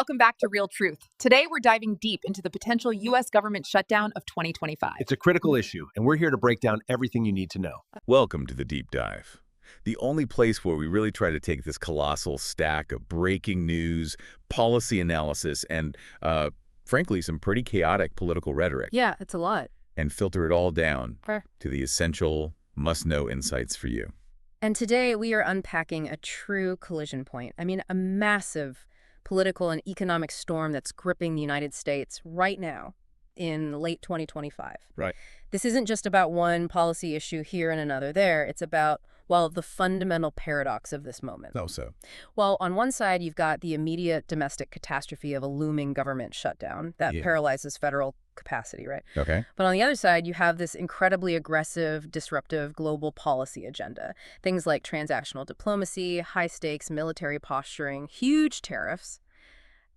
Welcome back to Real Truth. Today, we're diving deep into the potential U.S. government shutdown of 2025. It's a critical issue, and we're here to break down everything you need to know. Welcome to the Deep Dive, the only place where we really try to take this colossal stack of breaking news, policy analysis, and, frankly, some pretty chaotic political rhetoric. Yeah, it's a lot. And filter it all down Fair. to the essential, must-know insights for you. And today we are unpacking a true collision point. I mean, a massive political and economic storm that's gripping the United States right now in late 2025. Right. This isn't just about one policy issue here and another there. It's about, well, the fundamental paradox of this moment. Oh, so? Well, on one side, you've got the immediate domestic catastrophe of a looming government shutdown that paralyzes federal capacity, right? Okay. But on the other side, you have this incredibly aggressive, disruptive global policy agenda. Things like transactional diplomacy, high-stakes military posturing, huge tariffs,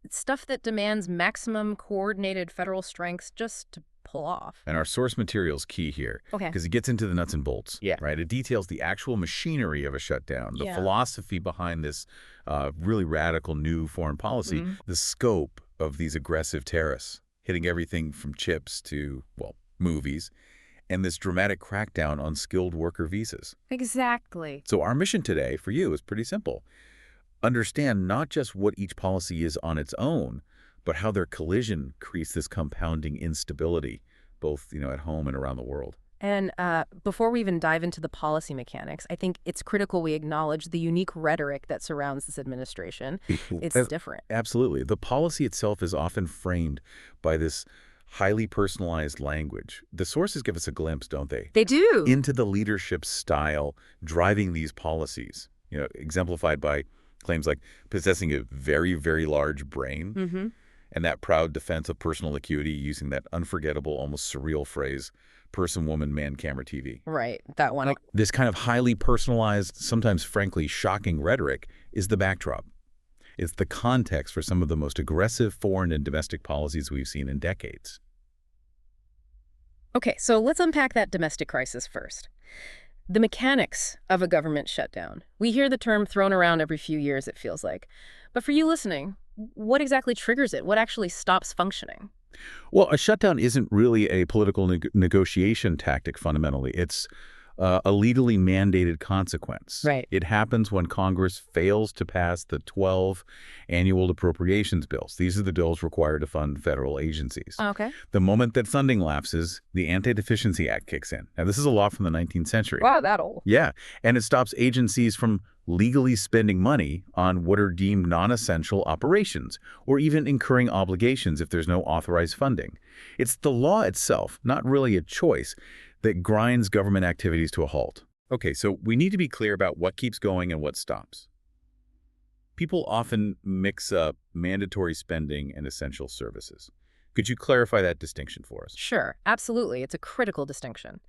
stuff that demands maximum coordinated federal strength just to pull off. And our source material is key here. Okay. Because it gets into the nuts and bolts. Yeah. Right? It details the actual machinery of a shutdown, the philosophy behind this really radical new foreign policy, the scope of these aggressive tariffs, hitting everything from chips to, well, movies, and this dramatic crackdown on skilled worker visas. Exactly. So our mission today for you is pretty simple. Understand not just what each policy is on its own, but how their collision creates this compounding instability, both, at home and around the world. And before we even dive into the policy mechanics, I think it's critical we acknowledge the unique rhetoric that surrounds this administration. It's different. Absolutely. The policy itself is often framed by this highly personalized language. The sources give us a glimpse, don't they? They do. Into the leadership style driving these policies, exemplified by claims like possessing a very, very large brain and that proud defense of personal acuity using that unforgettable, almost surreal phrase, person, woman, man, camera, TV. Right, that one. This kind of highly personalized, sometimes frankly shocking rhetoric is the backdrop. It's the context for some of the most aggressive foreign and domestic policies we've seen in decades. Okay, so let's unpack that domestic crisis first. The mechanics of a government shutdown. We hear the term thrown around every few years, it feels like. But for you listening, what exactly triggers it? What actually stops functioning? Well, a shutdown isn't really a political negotiation tactic fundamentally. It's a legally mandated consequence. Right. It happens when Congress fails to pass the 12 annual appropriations bills. These are the bills required to fund federal agencies. Okay. The moment that funding lapses, the Anti-Deficiency Act kicks in. Now, this is a law from the 19th century. Wow, that old. Yeah, and it stops agencies from legally spending money on what are deemed non-essential operations, or even incurring obligations if there's no authorized funding. It's the law itself, not really a choice, that grinds government activities to a halt. Okay, so we need to be clear about what keeps going and what stops. People often mix up mandatory spending and essential services. Could you clarify that distinction for us? Sure, absolutely. It's a critical distinction.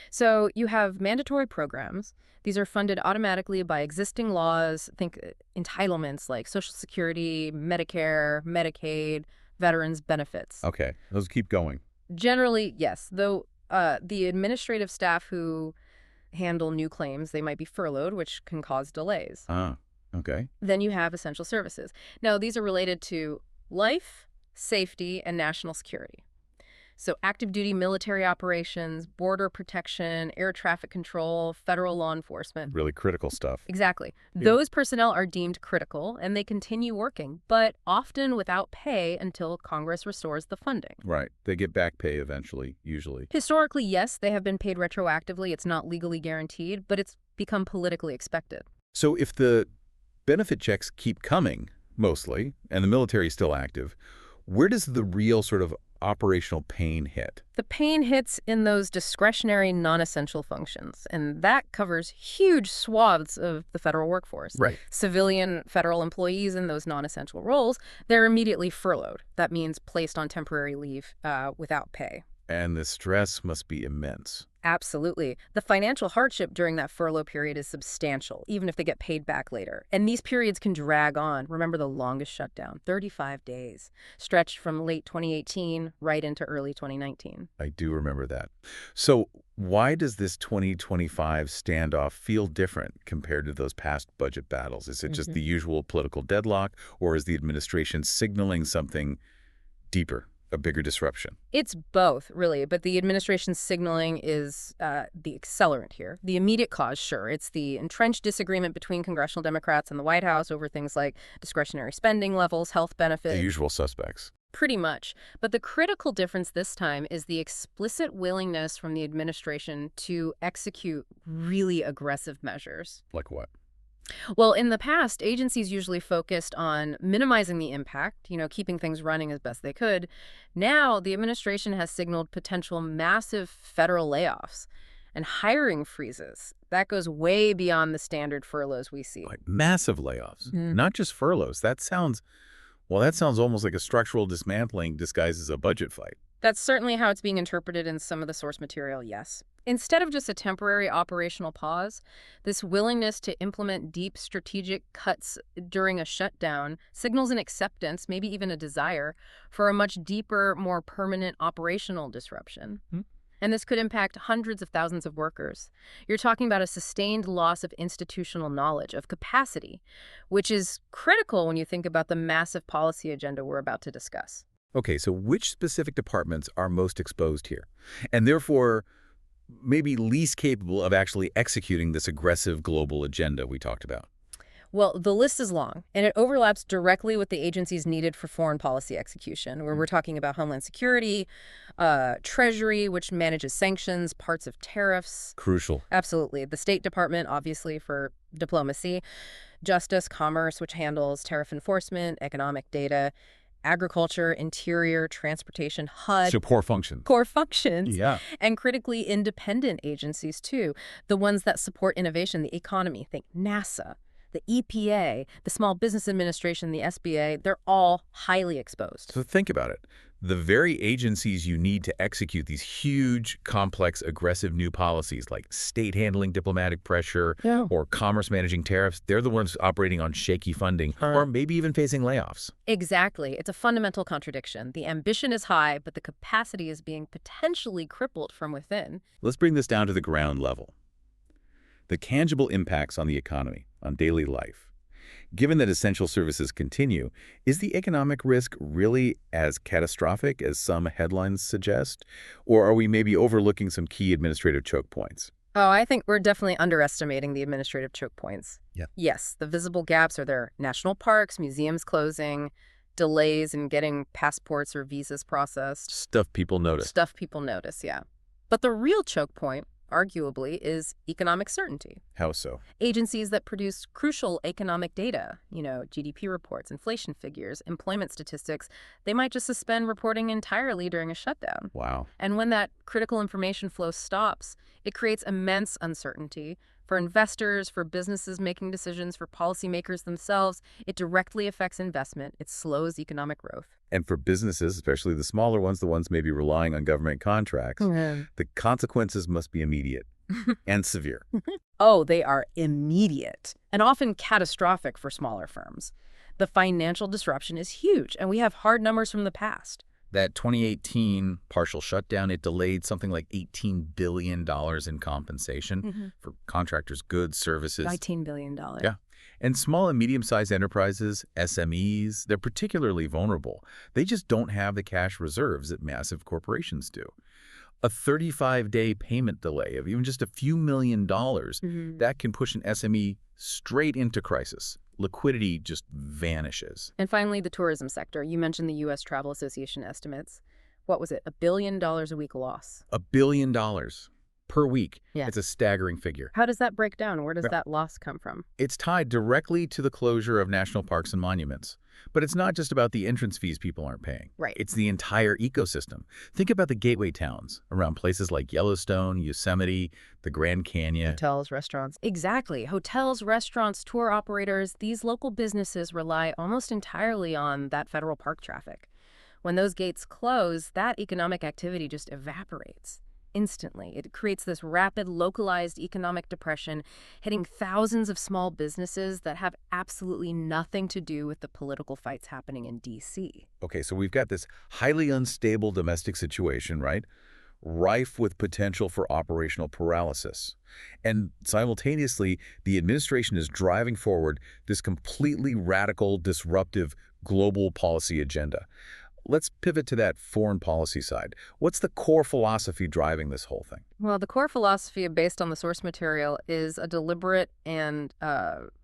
So you have mandatory programs. These are funded automatically by existing laws. Think entitlements like Social Security, Medicare, Medicaid, veterans benefits. Okay, those keep going. Generally, yes, though the administrative staff who handle new claims, they might be furloughed, which can cause delays. Ah, okay. Then you have essential services. Now, these are related to life, safety, and national security. So active duty military operations, border protection, air traffic control, federal law enforcement. Really critical stuff. Exactly. Those personnel are deemed critical and they continue working, but often without pay until Congress restores the funding. Right. They get back pay eventually, usually. Historically, yes, they have been paid retroactively. It's not legally guaranteed, but it's become politically expected. So if the benefit checks keep coming, mostly, and the military is still active, where does the real sort of operational pain hit? The pain hits in those discretionary, non-essential functions, and that covers huge swaths of the federal workforce. Right. Civilian federal employees in those non-essential roles, they're immediately furloughed. That means placed on temporary leave without pay. And the stress must be immense. Absolutely. The financial hardship during that furlough period is substantial, even if they get paid back later. And these periods can drag on. Remember the longest shutdown, 35 days, stretched from late 2018 right into early 2019. I do remember that. So why does this 2025 standoff feel different compared to those past budget battles? Is it just the usual political deadlock, or is the administration signaling something deeper? A bigger disruption? It's both, really, but the administration's signaling is the accelerant here. The immediate cause, sure, it's the entrenched disagreement between congressional Democrats and the White House over things like discretionary spending levels, health benefits. The usual suspects. Pretty much. But the critical difference this time is the explicit willingness from the administration to execute really aggressive measures. Like what? Well, in the past, agencies usually focused on minimizing the impact, keeping things running as best they could. Now, the administration has signaled potential massive federal layoffs and hiring freezes. That goes way beyond the standard furloughs we see. Like massive layoffs, not just furloughs. That sounds almost like a structural dismantling disguised as a budget fight. That's certainly how it's being interpreted in some of the source material, yes. Instead of just a temporary operational pause, this willingness to implement deep strategic cuts during a shutdown signals an acceptance, maybe even a desire, for a much deeper, more permanent operational disruption. And this could impact hundreds of thousands of workers. You're talking about a sustained loss of institutional knowledge, of capacity, which is critical when you think about the massive policy agenda we're about to discuss. Okay, so which specific departments are most exposed here? And therefore, maybe least capable of actually executing this aggressive global agenda we talked about? Well, the list is long, and it overlaps directly with the agencies needed for foreign policy execution, where we're talking about Homeland Security, Treasury, which manages sanctions, parts of tariffs. Crucial. Absolutely. The State Department, obviously, for diplomacy. Justice, Commerce, which handles tariff enforcement, economic data. Agriculture, Interior, Transportation, HUD. So core functions. Core functions. Yeah. And critically independent agencies, too. The ones that support innovation, the economy. Think NASA, the EPA, the Small Business Administration, the SBA. They're all highly exposed. So think about it. The very agencies you need to execute these huge, complex, aggressive new policies like state handling diplomatic pressure or commerce managing tariffs, they're the ones operating on shaky funding or maybe even facing layoffs. Exactly. It's a fundamental contradiction. The ambition is high, but the capacity is being potentially crippled from within. Let's bring this down to the ground level. The tangible impacts on the economy, on daily life. Given that essential services continue, is the economic risk really as catastrophic as some headlines suggest? Or are we maybe overlooking some key administrative choke points? Oh, I think we're definitely underestimating the administrative choke points. Yeah. Yes, the visible gaps are there. National parks, museums closing, delays in getting passports or visas processed. Stuff people notice. Stuff people notice, yeah. But the real choke point, arguably, is economic certainty. How so? Agencies that produce crucial economic data, GDP reports, inflation figures, employment statistics, they might just suspend reporting entirely during a shutdown. Wow. And when that critical information flow stops, it creates immense uncertainty for investors, for businesses making decisions, for policymakers themselves. It directly affects investment. It slows economic growth. And for businesses, especially the smaller ones, the ones maybe relying on government contracts, the consequences must be immediate and severe. Oh, they are immediate and often catastrophic for smaller firms. The financial disruption is huge, and we have hard numbers from the past. That 2018 partial shutdown, it delayed something like $18 billion in compensation for contractors' goods, services. $19 billion. Yeah. And small and medium-sized enterprises, SMEs, they're particularly vulnerable. They just don't have the cash reserves that massive corporations do. A 35-day payment delay of even just a few $1 million, that can push an SME straight into crisis. Liquidity just vanishes. And finally, the tourism sector. You mentioned the U.S. Travel Association estimates. What was it? $1 billion a week loss. $1 billion per week. Yeah. It's a staggering figure. How does that break down? Where does that loss come from? It's tied directly to the closure of national parks and monuments. But it's not just about the entrance fees people aren't paying. Right. It's the entire ecosystem. Think about the gateway towns around places like Yellowstone, Yosemite, the Grand Canyon. Hotels, restaurants. Exactly. Hotels, restaurants, tour operators, these local businesses rely almost entirely on that federal park traffic. When those gates close, that economic activity just evaporates instantly. It creates this rapid, localized economic depression, hitting thousands of small businesses that have absolutely nothing to do with the political fights happening in D.C. Okay, so we've got this highly unstable domestic situation, right? Rife with potential for operational paralysis. And simultaneously, the administration is driving forward this completely radical, disruptive global policy agenda. Let's pivot to that foreign policy side. What's the core philosophy driving this whole thing? Well, the core philosophy based on the source material is a deliberate and,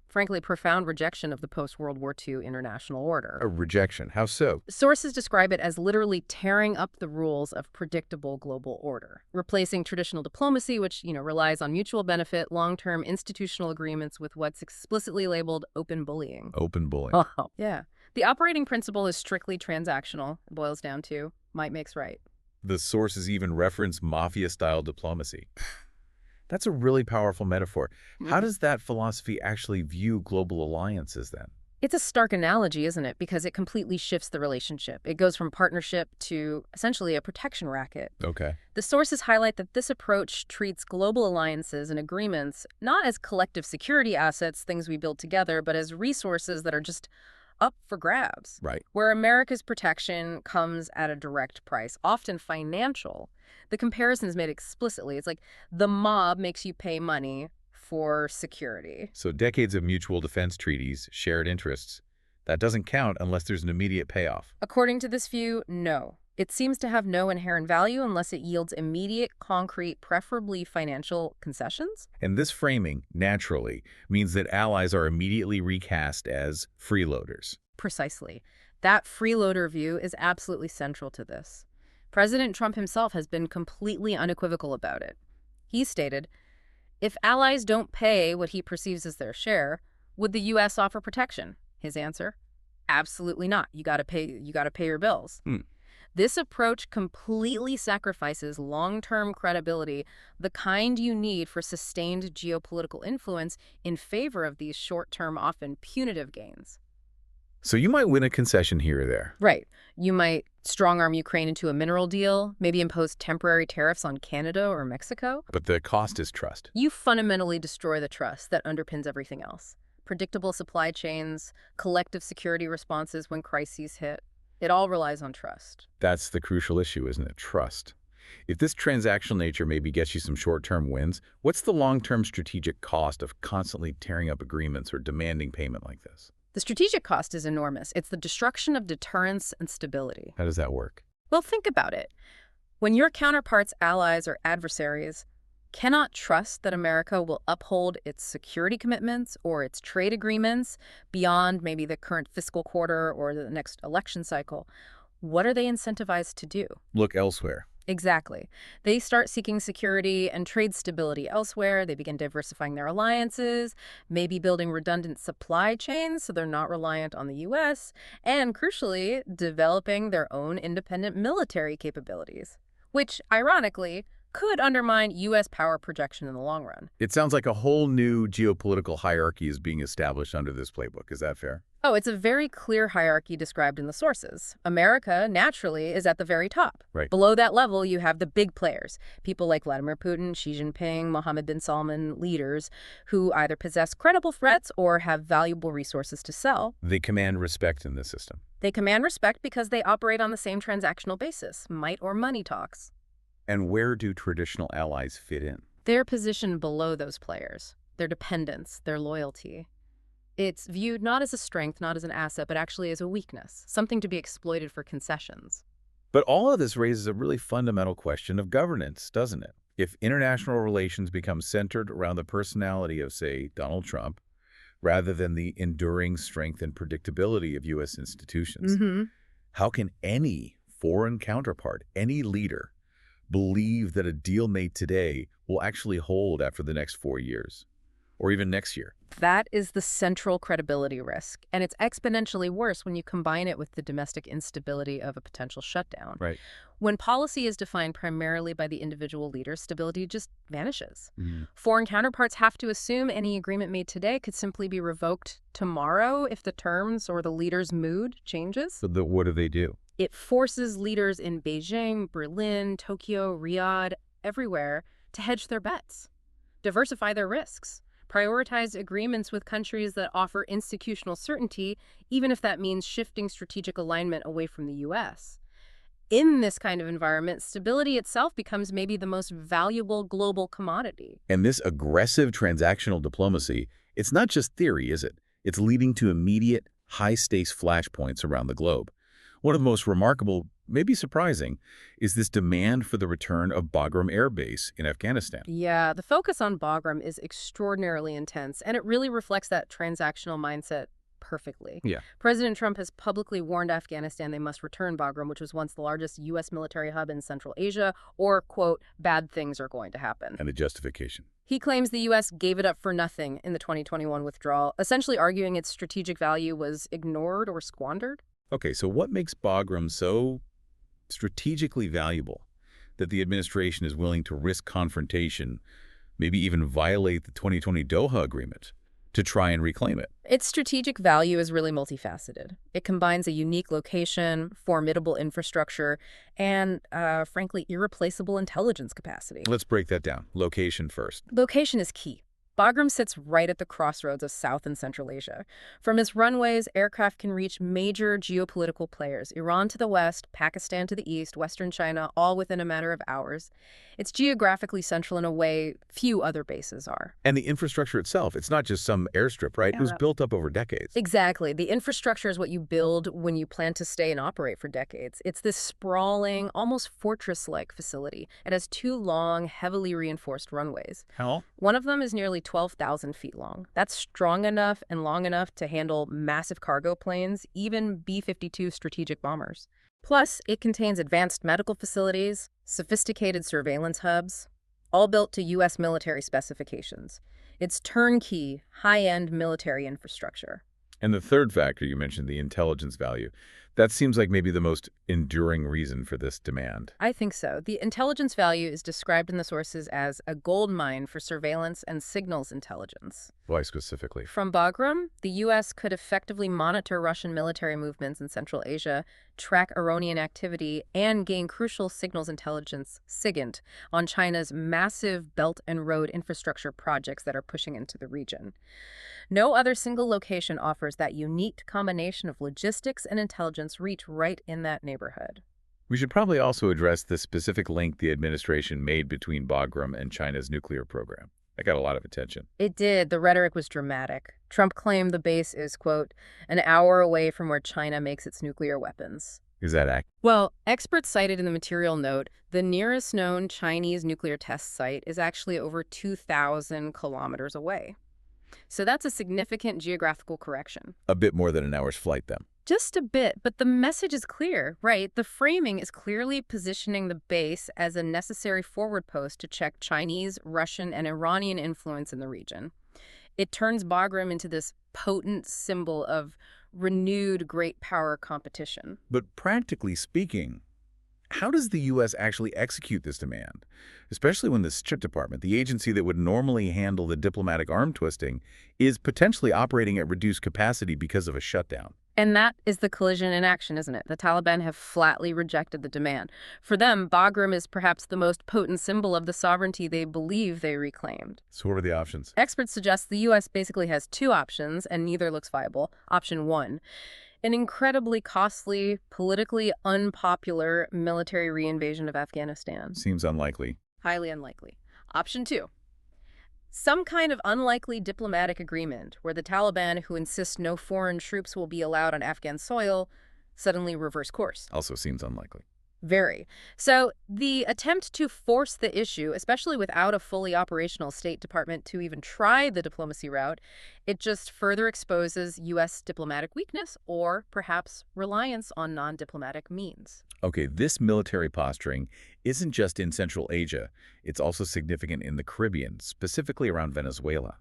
frankly, profound rejection of the post-World War II international order. A rejection. How so? Sources describe it as literally tearing up the rules of predictable global order, replacing traditional diplomacy, which, relies on mutual benefit, long-term institutional agreements with what's explicitly labeled open bullying. Open bullying. Oh. Yeah. The operating principle is strictly transactional. It boils down to might makes right. The sources even reference mafia-style diplomacy. That's a really powerful metaphor. How does that philosophy actually view global alliances then? It's a stark analogy, isn't it? Because it completely shifts the relationship. It goes from partnership to essentially a protection racket. Okay. The sources highlight that this approach treats global alliances and agreements not as collective security assets, things we build together, but as resources that are just up for grabs. Right. Where America's protection comes at a direct price, often financial. The comparison is made explicitly. It's like the mob makes you pay money for security. So decades of mutual defense treaties, shared interests, that doesn't count unless there's an immediate payoff. According to this view, no. It seems to have no inherent value unless it yields immediate, concrete, preferably financial concessions. And this framing, naturally, means that allies are immediately recast as freeloaders. Precisely. That freeloader view is absolutely central to this. President Trump himself has been completely unequivocal about it. He stated, if allies don't pay what he perceives as their share, would the U.S. offer protection? His answer, absolutely not. You gotta pay your bills. This approach completely sacrifices long-term credibility, the kind you need for sustained geopolitical influence, in favor of these short-term, often punitive gains. So you might win a concession here or there. Right. You might strong-arm Ukraine into a mineral deal, maybe impose temporary tariffs on Canada or Mexico. But the cost is trust. You fundamentally destroy the trust that underpins everything else. Predictable supply chains, collective security responses when crises hit. It all relies on trust. That's the crucial issue, isn't it? Trust. If this transactional nature maybe gets you some short-term wins, what's the long-term strategic cost of constantly tearing up agreements or demanding payment like this? The strategic cost is enormous. It's the destruction of deterrence and stability. How does that work? Well, think about it. When your counterparts, allies, or adversaries cannot trust that America will uphold its security commitments or its trade agreements beyond maybe the current fiscal quarter or the next election cycle, what are they incentivized to do? Look elsewhere. Exactly. They start seeking security and trade stability elsewhere. They begin diversifying their alliances, maybe building redundant supply chains so they're not reliant on the U.S., and crucially, developing their own independent military capabilities, which, ironically, could undermine U.S. power projection in the long run. It sounds like a whole new geopolitical hierarchy is being established under this playbook. Is that fair? Oh, it's a very clear hierarchy described in the sources. America, naturally, is at the very top. Right. Below that level, you have the big players, people like Vladimir Putin, Xi Jinping, Mohammed bin Salman, leaders who either possess credible threats or have valuable resources to sell. They command respect in this system. They command respect because they operate on the same transactional basis, might or money talks. And where do traditional allies fit in? They're positioned below those players, their dependence, their loyalty. It's viewed not as a strength, not as an asset, but actually as a weakness, something to be exploited for concessions. But all of this raises a really fundamental question of governance, doesn't it? If international relations become centered around the personality of, say, Donald Trump, rather than the enduring strength and predictability of U.S. institutions, how can any foreign counterpart, any leader, believe that a deal made today will actually hold after the next 4 years, or even next year? That is the central credibility risk, and it's exponentially worse when you combine it with the domestic instability of a potential shutdown. Right. When policy is defined primarily by the individual leader, stability just vanishes. Foreign counterparts have to assume any agreement made today could simply be revoked tomorrow if the terms or the leader's mood changes. So what do? It forces leaders in Beijing, Berlin, Tokyo, Riyadh, everywhere to hedge their bets, diversify their risks, prioritize agreements with countries that offer institutional certainty, even if that means shifting strategic alignment away from the U.S. In this kind of environment, stability itself becomes maybe the most valuable global commodity. And this aggressive transactional diplomacy, it's not just theory, is it? It's leading to immediate, high-stakes flashpoints around the globe. One of the most remarkable, maybe surprising, is this demand for the return of Bagram Air Base in Afghanistan. Yeah, the focus on Bagram is extraordinarily intense, and it really reflects that transactional mindset perfectly. Yeah. President Trump has publicly warned Afghanistan they must return Bagram, which was once the largest U.S. military hub in Central Asia, or, quote, bad things are going to happen. And the justification. He claims the U.S. gave it up for nothing in the 2021 withdrawal, essentially arguing its strategic value was ignored or squandered. Okay, so what makes Bagram so strategically valuable that the administration is willing to risk confrontation, maybe even violate the 2020 Doha Agreement, to try and reclaim it? Its strategic value is really multifaceted. It combines a unique location, formidable infrastructure, and, frankly, irreplaceable intelligence capacity. Let's break that down. Location first. Location is key. Bagram sits right at the crossroads of South and Central Asia. From its runways, aircraft can reach major geopolitical players, Iran to the west, Pakistan to the east, Western China, all within a matter of hours. It's geographically central in a way few other bases are. And the infrastructure itself, it's not just some airstrip, right? It was built up over decades. Exactly. The infrastructure is what you build when you plan to stay and operate for decades. It's this sprawling, almost fortress-like facility. It has 2 long, heavily reinforced runways. How? One of them is nearly 12,000 feet long. That's strong enough and long enough to handle massive cargo planes, even B-52 strategic bombers. Plus, it contains advanced medical facilities, sophisticated surveillance hubs, all built to U.S. military specifications. It's turnkey, high-end military infrastructure. And the third factor you mentioned, the intelligence value, that seems like maybe the most enduring reason for this demand. I think so. The intelligence value is described in the sources as a gold mine for surveillance and signals intelligence. Why specifically? From Bagram, the U.S. could effectively monitor Russian military movements in Central Asia, track Iranian activity, and gain crucial signals intelligence, SIGINT, on China's massive Belt and Road infrastructure projects that are pushing into the region. No other single location offers that unique combination of logistics and intelligence reach right in that neighborhood. We should probably also address the specific link the administration made between Bagram and China's nuclear program. That got a lot of attention. It did. The rhetoric was dramatic. Trump claimed the base is, quote, an hour away from where China makes its nuclear weapons. Is that accurate? Well, experts cited in the material note the nearest known Chinese nuclear test site is actually over 2,000 kilometers away. So that's a significant geographical correction. A bit more than an hour's flight, then. Just a bit, but the message is clear, right? The framing is clearly positioning the base as a necessary forward post to check Chinese, Russian, and Iranian influence in the region. It turns Bagram into this potent symbol of renewed great power competition. But practically speaking, how does the U.S. actually execute this demand? Especially when the State Department, the agency that would normally handle the diplomatic arm twisting, is potentially operating at reduced capacity because of a shutdown. And that is the collision in action, isn't it? The Taliban have flatly rejected the demand. For them, Bagram is perhaps the most potent symbol of the sovereignty they believe they reclaimed. So what are the options? Experts suggest the U.S. basically has 2 options, and neither looks viable. Option 1, an incredibly costly, politically unpopular military reinvasion of Afghanistan. Seems unlikely. Highly unlikely. Option 2, some kind of unlikely diplomatic agreement where the Taliban, who insist no foreign troops will be allowed on Afghan soil, suddenly reverse course. Also seems unlikely. Very. So the attempt to force the issue, especially without a fully operational State Department to even try the diplomacy route, it just further exposes U.S. diplomatic weakness or perhaps reliance on non-diplomatic means. Okay, this military posturing isn't just in Central Asia. It's also significant in the Caribbean, specifically around Venezuela.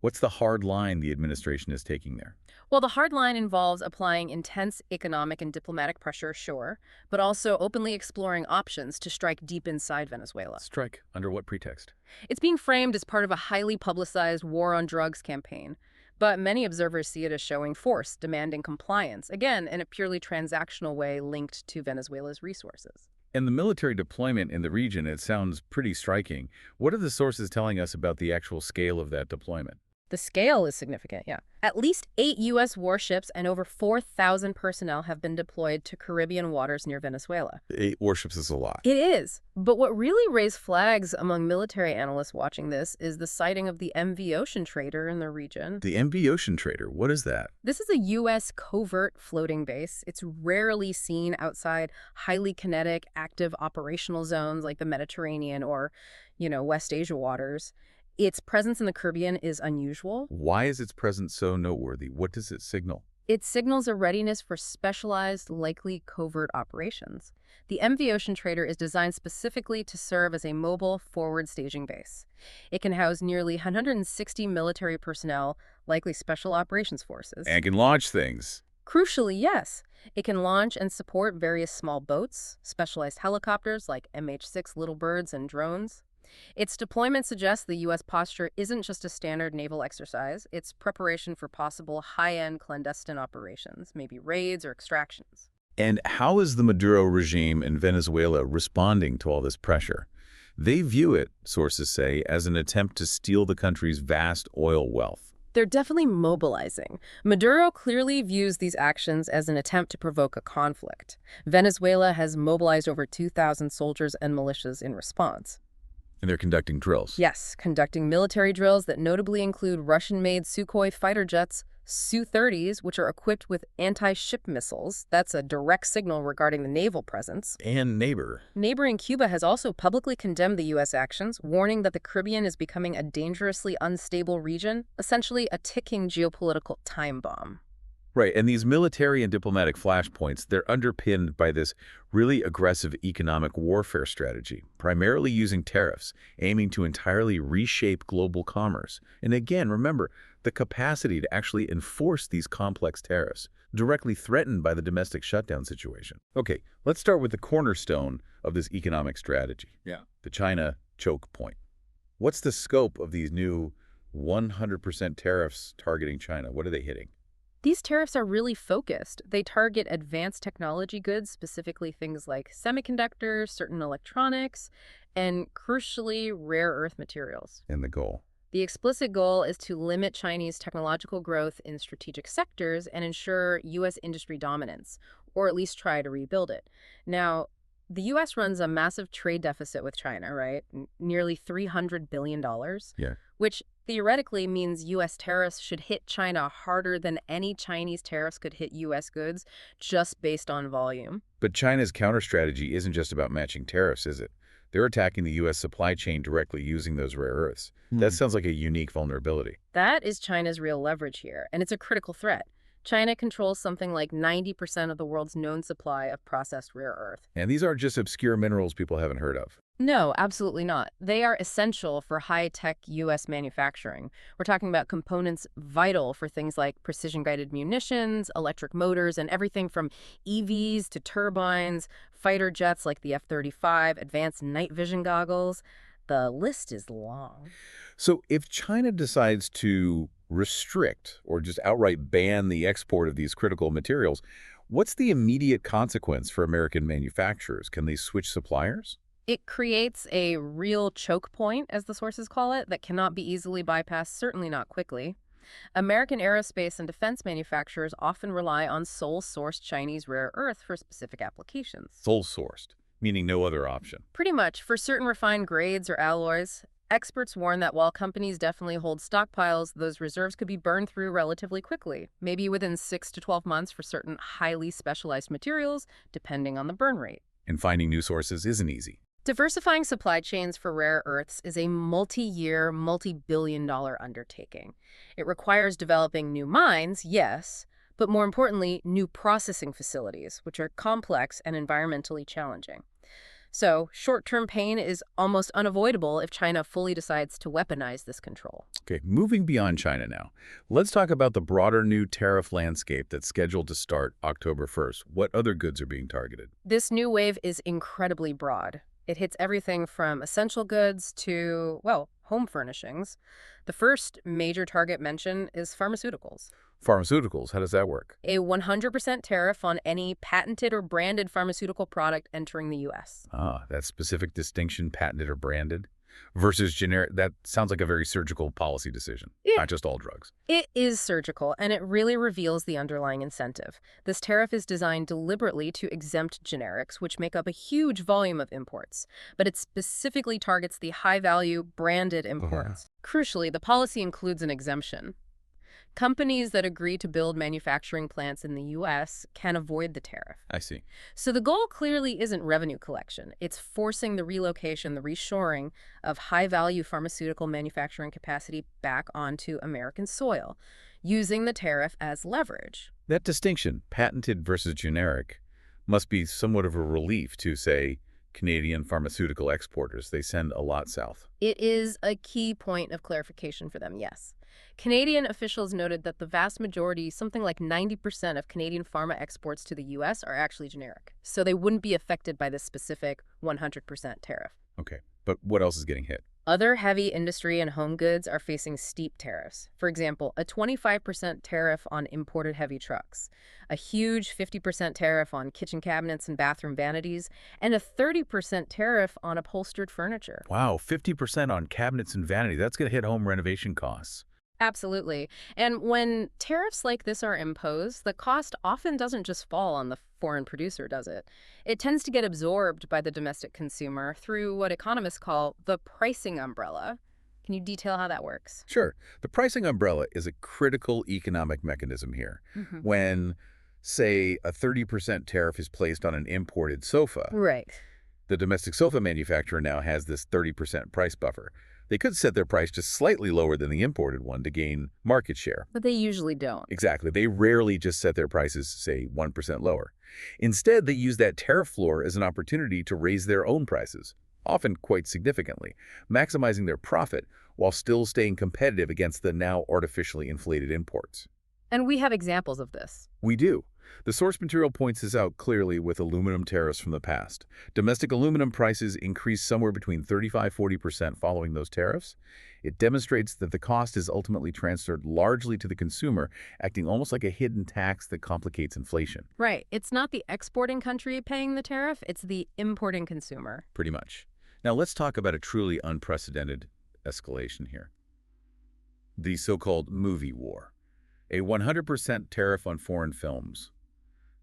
What's the hard line the administration is taking there? Well, the hard line involves applying intense economic and diplomatic pressure, sure, but also openly exploring options to strike deep inside Venezuela. Strike? Under what pretext? It's being framed as part of a highly publicized war on drugs campaign. But many observers see it as showing force, demanding compliance, again, in a purely transactional way linked to Venezuela's resources. And the military deployment in the region, it sounds pretty striking. What are the sources telling us about the actual scale of that deployment? The scale is significant, yeah. At least 8 U.S. warships and over 4,000 personnel have been deployed to Caribbean waters near Venezuela. 8 warships is a lot. It is. But what really raised flags among military analysts watching this is the sighting of the MV Ocean Trader in the region. The MV Ocean Trader, what is that? This is a U.S. covert floating base. It's rarely seen outside highly kinetic, active operational zones like the Mediterranean or, West Asia waters. Its presence in the Caribbean is unusual. Why is its presence so noteworthy? What does it signal? It signals a readiness for specialized, likely covert operations. The MV Ocean Trader is designed specifically to serve as a mobile forward staging base. It can house nearly 160 military personnel, likely special operations forces. And can launch things. Crucially, yes. It can launch and support various small boats, specialized helicopters like MH-6 Little Birds and drones. Its deployment suggests the U.S. posture isn't just a standard naval exercise, it's preparation for possible high-end clandestine operations, maybe raids or extractions. And how is the Maduro regime in Venezuela responding to all this pressure? They view it, sources say, as an attempt to steal the country's vast oil wealth. They're definitely mobilizing. Maduro clearly views these actions as an attempt to provoke a conflict. Venezuela has mobilized over 2,000 soldiers and militias in response. And they're conducting drills. Yes, conducting military drills that notably include Russian-made Sukhoi fighter jets, Su-30s, which are equipped with anti-ship missiles. That's a direct signal regarding the naval presence. And Neighboring Cuba has also publicly condemned the U.S. actions, warning that the Caribbean is becoming a dangerously unstable region, essentially a ticking geopolitical time bomb. Right, and these military and diplomatic flashpoints, they're underpinned by this really aggressive economic warfare strategy, primarily using tariffs, aiming to entirely reshape global commerce. And again, remember, the capacity to actually enforce these complex tariffs, directly threatened by the domestic shutdown situation. Okay, let's start with the cornerstone of this economic strategy. Yeah. The China choke point. What's the scope of these new 100% tariffs targeting China? What are they hitting? These tariffs are really focused. They target advanced technology goods, specifically things like semiconductors, certain electronics, and crucially, rare earth materials. And the goal? The explicit goal is to limit Chinese technological growth in strategic sectors and ensure U.S. industry dominance, or at least try to rebuild it. Now, the U.S. runs a massive trade deficit with China, right? Nearly $300 billion. Yeah. Which theoretically means U.S. tariffs should hit China harder than any Chinese tariffs could hit U.S. goods just based on volume. But China's counter strategy isn't just about matching tariffs, is it? They're attacking the U.S. supply chain directly using those rare earths. That sounds like a unique vulnerability. That is China's real leverage here, and it's a critical threat. China controls something like 90% of the world's known supply of processed rare earth. And these aren't just obscure minerals people haven't heard of. No, absolutely not. They are essential for high-tech U.S. manufacturing. We're talking about components vital for things like precision-guided munitions, electric motors, and everything from EVs to turbines, fighter jets like the F-35, advanced night vision goggles. The list is long. So if China decides to restrict or just outright ban the export of these critical materials, what's the immediate consequence for American manufacturers? Can they switch suppliers? It creates a real choke point, as the sources call it, that cannot be easily bypassed, certainly not quickly. American aerospace and defense manufacturers often rely on sole-sourced Chinese rare earth for specific applications. Sole-sourced, meaning no other option. Pretty much. For certain refined grades or alloys, experts warn that while companies definitely hold stockpiles, those reserves could be burned through relatively quickly, maybe within 6 to 12 months for certain highly specialized materials, depending on the burn rate. And finding new sources isn't easy. Diversifying supply chains for rare earths is a multi-year, multi-billion-dollar undertaking. It requires developing new mines, yes, but more importantly, new processing facilities, which are complex and environmentally challenging. So, short-term pain is almost unavoidable if China fully decides to weaponize this control. Okay, moving beyond China now. Let's talk about the broader new tariff landscape that's scheduled to start October 1st. What other goods are being targeted? This new wave is incredibly broad. It hits everything from essential goods to, well, home furnishings. The first major target mention is pharmaceuticals. Pharmaceuticals, how does that work? A 100% tariff on any patented or branded pharmaceutical product entering the U.S. Ah, that specific distinction, patented or branded, versus generic, that sounds like a very surgical policy decision, Yeah. not just all drugs. It is surgical, and it really reveals the underlying incentive. This tariff is designed deliberately to exempt generics, which make up a huge volume of imports, but it specifically targets the high-value branded imports. Crucially, the policy includes an exemption. Companies that agree to build manufacturing plants in the U.S. can avoid the tariff. I see. So the goal clearly isn't revenue collection. It's forcing the relocation, the reshoring of high-value pharmaceutical manufacturing capacity back onto American soil, using the tariff as leverage. That distinction, patented versus generic, must be somewhat of a relief to, say, Canadian pharmaceutical exporters. They send a lot south. It is a key point of clarification for them, yes. Canadian officials noted that the vast majority, something like 90% of Canadian pharma exports to the U.S. are actually generic, so they wouldn't be affected by this specific 100% tariff. Okay, but what else is getting hit? Other heavy industry and home goods are facing steep tariffs. For example, a 25% tariff on imported heavy trucks, a huge 50% tariff on kitchen cabinets and bathroom vanities, and a 30% tariff on upholstered furniture. Wow, 50% on cabinets and vanity. That's going to hit home renovation costs. Absolutely. And when tariffs like this are imposed, the cost often doesn't just fall on the foreign producer, does it? It tends to get absorbed by the domestic consumer through what economists call the pricing umbrella. Can you detail how that works? Sure. The pricing umbrella is a critical economic mechanism here. When, say, a 30% tariff is placed on an imported sofa, Right. the domestic sofa manufacturer now has this 30% price buffer. They could set their price just slightly lower than the imported one to gain market share. But they usually don't. Exactly. They rarely just set their prices, say, 1% lower. Instead, they use that tariff floor as an opportunity to raise their own prices, often quite significantly, maximizing their profit while still staying competitive against the now artificially inflated imports. And we have examples of this. We do. The source material points this out clearly with aluminum tariffs from the past. Domestic aluminum prices increased somewhere between 35–40% following those tariffs. It demonstrates that the cost is ultimately transferred largely to the consumer, acting almost like a hidden tax that complicates inflation. Right. It's not the exporting country paying the tariff, it's the importing consumer. Pretty much. Now let's talk about a truly unprecedented escalation here. The so-called movie war. A 100% tariff on foreign films.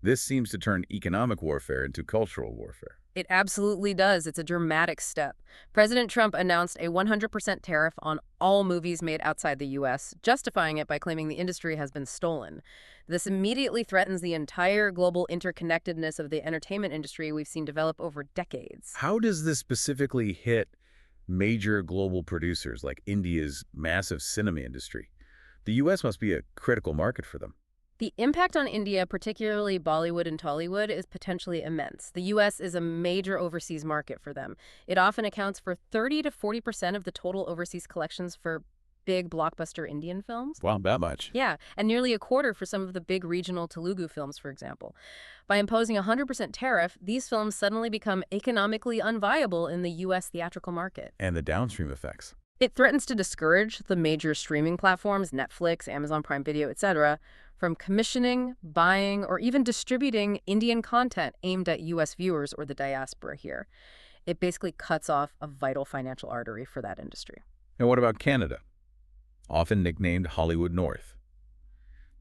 This seems to turn economic warfare into cultural warfare. It absolutely does. It's a dramatic step. President Trump announced a 100% tariff on all movies made outside the U.S., justifying it by claiming the industry has been stolen. This immediately threatens the entire global interconnectedness of the entertainment industry we've seen develop over decades. How does this specifically hit major global producers like India's massive cinema industry? The U.S. must be a critical market for them. The impact on India, particularly Bollywood and Tollywood, is potentially immense. The U.S. is a major overseas market for them. It often accounts for 30–40% of the total overseas collections for big blockbuster Indian films. Wow, that much. Yeah, and nearly a quarter for some of the big regional Telugu films, for example. By imposing a 100% tariff, these films suddenly become economically unviable in the U.S. theatrical market. And the downstream effects. It threatens to discourage the major streaming platforms, Netflix, Amazon Prime Video, etc., from commissioning, buying, or even distributing Indian content aimed at U.S. viewers or the diaspora here. It basically cuts off a vital financial artery for that industry. And what about Canada? Often nicknamed Hollywood North.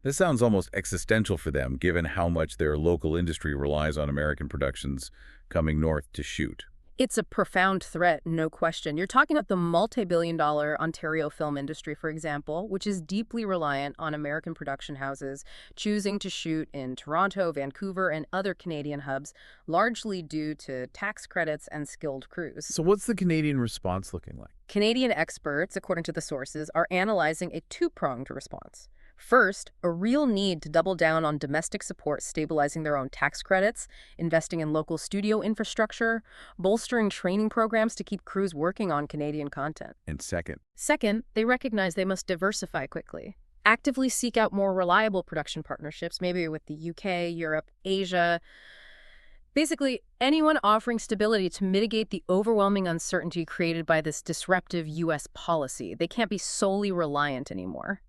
This sounds almost existential for them, given how much their local industry relies on American productions coming north to shoot. It's a profound threat, no question. You're talking about the multi-billion-dollar Ontario film industry, for example, which is deeply reliant on American production houses choosing to shoot in Toronto, Vancouver, and other Canadian hubs, largely due to tax credits and skilled crews. So what's the Canadian response looking like? Canadian experts, according to the sources, are analyzing a two-pronged response. First, a real need to double down on domestic support, stabilizing their own tax credits, investing in local studio infrastructure, bolstering training programs to keep crews working on Canadian content. And second, they recognize they must diversify quickly. Actively seek out more reliable production partnerships, maybe with the UK, Europe, Asia. Basically, anyone offering stability to mitigate the overwhelming uncertainty created by this disruptive U.S. policy. They can't be solely reliant anymore.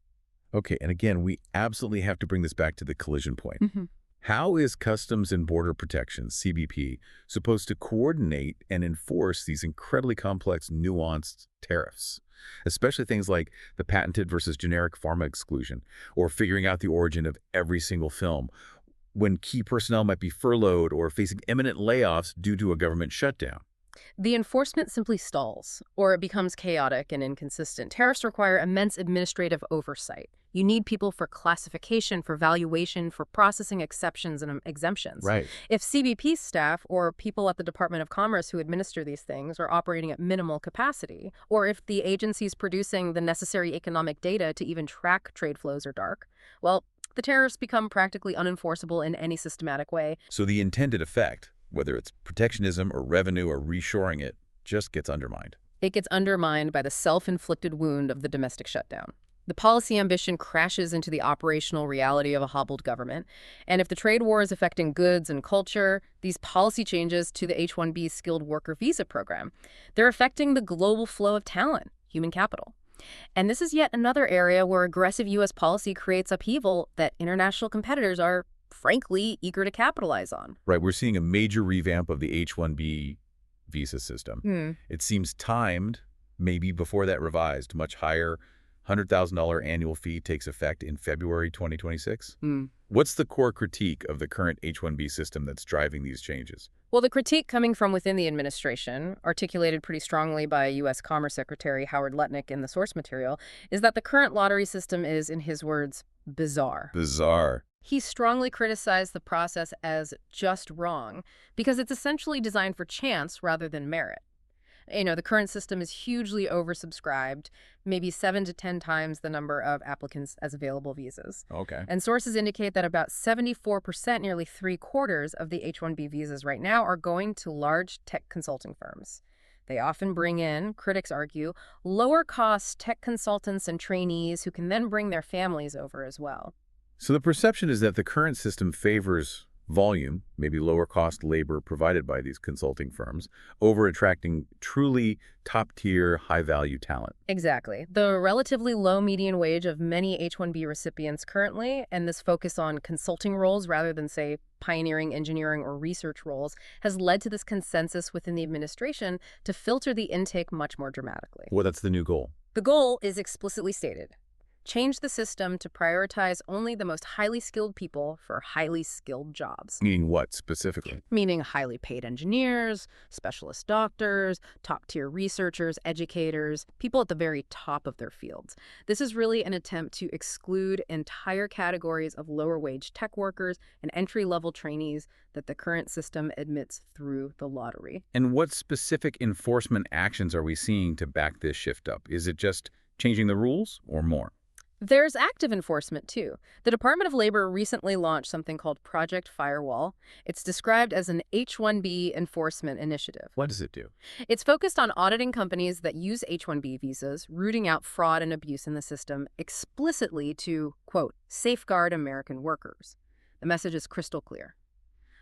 Okay, and again, we absolutely have to bring this back to the collision point. Mhm. How is Customs and Border Protection, CBP, supposed to coordinate and enforce these incredibly complex, nuanced tariffs? Especially things like the patented versus generic pharma exclusion, or figuring out the origin of every single film, when key personnel might be furloughed or facing imminent layoffs due to a government shutdown. The enforcement simply stalls, or it becomes chaotic and inconsistent. Tariffs require immense administrative oversight. You need people for classification, for valuation, for processing exceptions and exemptions. Right. If CBP staff or people at the Department of Commerce who administer these things are operating at minimal capacity, or if the agencies producing the necessary economic data to even track trade flows are dark, well, the tariffs become practically unenforceable in any systematic way. So the intended effect, whether it's protectionism or revenue or reshoring it, just gets undermined. It gets undermined by the self-inflicted wound of the domestic shutdown. The policy ambition crashes into the operational reality of a hobbled government. And if the trade war is affecting goods and culture, these policy changes to the H-1B skilled worker visa program, they're affecting the global flow of talent, human capital. And this is yet another area where aggressive U.S. policy creates upheaval that international competitors are, frankly, eager to capitalize on. Right, we're seeing a major revamp of the H-1B visa system. It seems timed, maybe before that revised, much higher $100,000 annual fee takes effect in February 2026. What's the core critique of the current H-1B system that's driving these changes? Well, the critique coming from within the administration, articulated pretty strongly by U.S. Commerce Secretary Howard Lutnick in the source material, is that the current lottery system is, in his words, bizarre. Bizarre. He strongly criticized the process as just wrong because it's essentially designed for chance rather than merit. The current system is hugely oversubscribed, maybe 7 to 10 times the number of applicants as available visas. Okay. And sources indicate that about 74%, nearly 3/4 of the H-1B visas right now are going to large tech consulting firms. They often bring in, critics argue, lower-cost tech consultants and trainees who can then bring their families over as well. So the perception is that the current system favors volume, maybe lower-cost labor provided by these consulting firms, over attracting truly top-tier, high-value talent. Exactly. The relatively low median wage of many H-1B recipients currently, and this focus on consulting roles rather than, say, pioneering engineering or research roles, has led to this consensus within the administration to filter the intake much more dramatically. Well, that's the new goal. The goal is explicitly stated. Change the system to prioritize only the most highly skilled people for highly skilled jobs. Meaning what, specifically? Meaning highly paid engineers, specialist doctors, top-tier researchers, educators, people at the very top of their fields. This is really an attempt to exclude entire categories of lower-wage tech workers and entry-level trainees that the current system admits through the lottery. And what specific enforcement actions are we seeing to back this shift up? Is it just changing the rules or more? There's active enforcement, too. The Department of Labor recently launched something called Project Firewall. It's described as an H-1B enforcement initiative. What does it do? It's focused on auditing companies that use H-1B visas, rooting out fraud and abuse in the system explicitly to, quote, safeguard American workers. The message is crystal clear.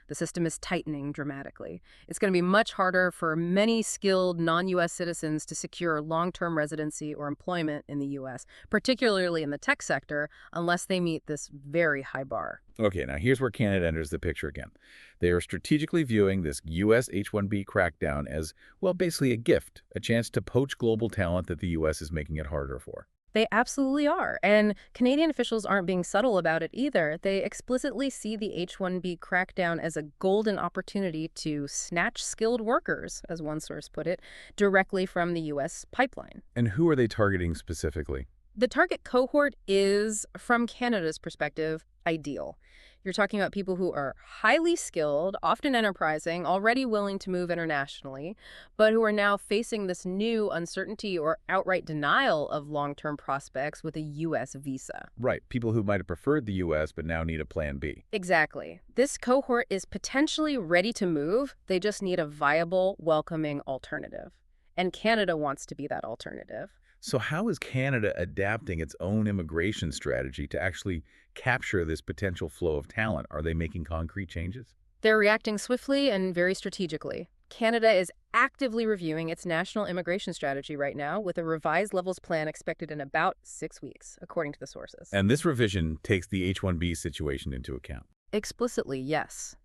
The system is tightening dramatically. It's going to be much harder for many skilled non-U.S. citizens to secure long-term residency or employment in the U.S., particularly in the tech sector, unless they meet this very high bar. Okay, now here's where Canada enters the picture again. They are strategically viewing this U.S. H-1B crackdown as, well, basically a gift, a chance to poach global talent that the U.S. is making it harder for. They absolutely are. And Canadian officials aren't being subtle about it either. They explicitly see the H-1B crackdown as a golden opportunity to snatch skilled workers, as one source put it, directly from the U.S. pipeline. And who are they targeting specifically? The target cohort is, from Canada's perspective, ideal. You're talking about people who are highly skilled, often enterprising, already willing to move internationally, but who are now facing this new uncertainty or outright denial of long-term prospects with a U.S. visa. Right, people who might have preferred the U.S. but now need a plan B. Exactly. This cohort is potentially ready to move. They just need a viable, welcoming alternative. And Canada wants to be that alternative. So how is Canada adapting its own immigration strategy to actually capture this potential flow of talent? Are they making concrete changes? They're reacting swiftly and very strategically. Canada is actively reviewing its national immigration strategy right now, with a revised levels plan expected in about 6 weeks, according to the sources. And this revision takes the H-1B situation into account. Explicitly, yes.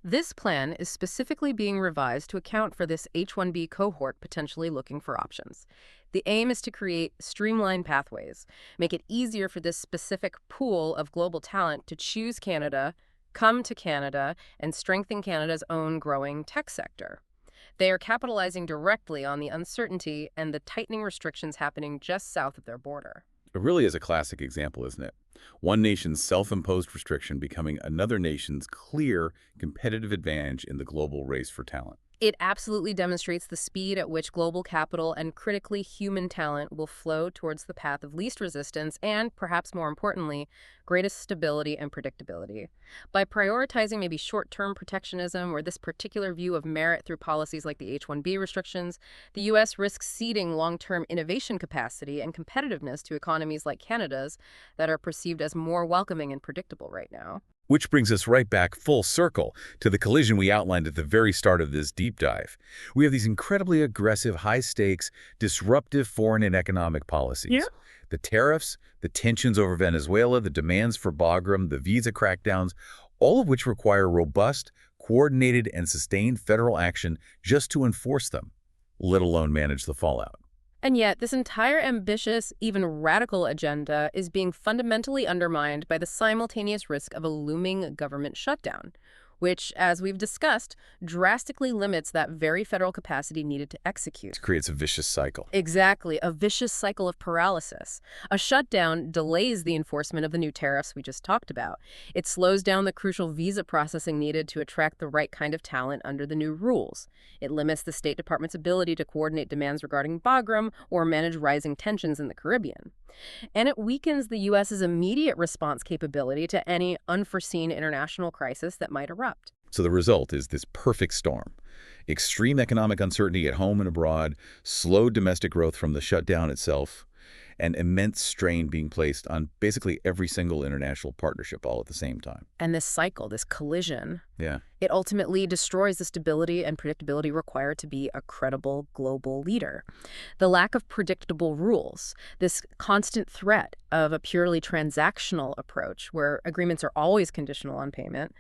This plan is specifically being revised to account for this H-1B cohort potentially looking for options. The aim is to create streamlined pathways, make it easier for this specific pool of global talent to choose Canada, come to Canada, and strengthen Canada's own growing tech sector. They are capitalizing directly on the uncertainty and the tightening restrictions happening just south of their border. It really is a classic example, isn't it? One nation's self-imposed restriction becoming another nation's clear competitive advantage in the global race for talent. It absolutely demonstrates the speed at which global capital and critically human talent will flow towards the path of least resistance and, perhaps more importantly, greatest stability and predictability. By prioritizing maybe short-term protectionism or this particular view of merit through policies like the H-1B restrictions, the U.S. risks ceding long-term innovation capacity and competitiveness to economies like Canada's that are perceived as more welcoming and predictable right now. Which brings us right back full circle to the collision we outlined at the very start of this deep dive. We have these incredibly aggressive, high-stakes, disruptive foreign and economic policies. Yeah. The tariffs, the tensions over Venezuela, the demands for Bagram, the visa crackdowns, all of which require robust, coordinated, and sustained federal action just to enforce them, let alone manage the fallout. And yet, this entire ambitious, even radical agenda is being fundamentally undermined by the simultaneous risk of a looming government shutdown, which, as we've discussed, drastically limits that very federal capacity needed to execute. It creates a vicious cycle. Exactly, a vicious cycle of paralysis. A shutdown delays the enforcement of the new tariffs we just talked about. It slows down the crucial visa processing needed to attract the right kind of talent under the new rules. It limits the State Department's ability to coordinate demands regarding Bagram or manage rising tensions in the Caribbean. And it weakens the U.S.'s immediate response capability to any unforeseen international crisis that might erupt. So the result is this perfect storm. Extreme economic uncertainty at home and abroad, slow domestic growth from the shutdown itself, and immense strain being placed on basically every single international partnership all at the same time. And this cycle, this collision, Yeah. it ultimately destroys the stability and predictability required to be a credible global leader. The lack of predictable rules, this constant threat of a purely transactional approach where agreements are always conditional on payment,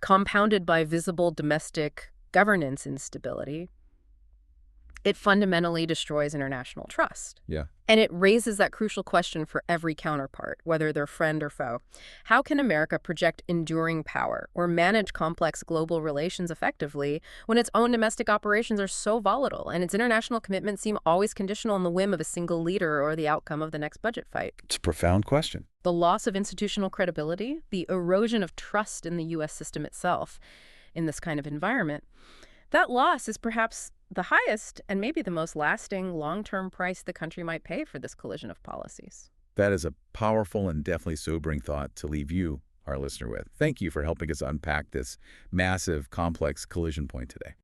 compounded by visible domestic governance instability, it fundamentally destroys international trust. Yeah. And it raises that crucial question for every counterpart, whether they're friend or foe. How can America project enduring power or manage complex global relations effectively when its own domestic operations are so volatile and its international commitments seem always conditional on the whim of a single leader or the outcome of the next budget fight? It's a profound question. The loss of institutional credibility, the erosion of trust in the U.S. system itself in this kind of environment, that loss is perhaps the highest and maybe the most lasting long-term price the country might pay for this collision of policies. That is a powerful and definitely sobering thought to leave you, our listener, with. Thank you for helping us unpack this massive, complex collision point today.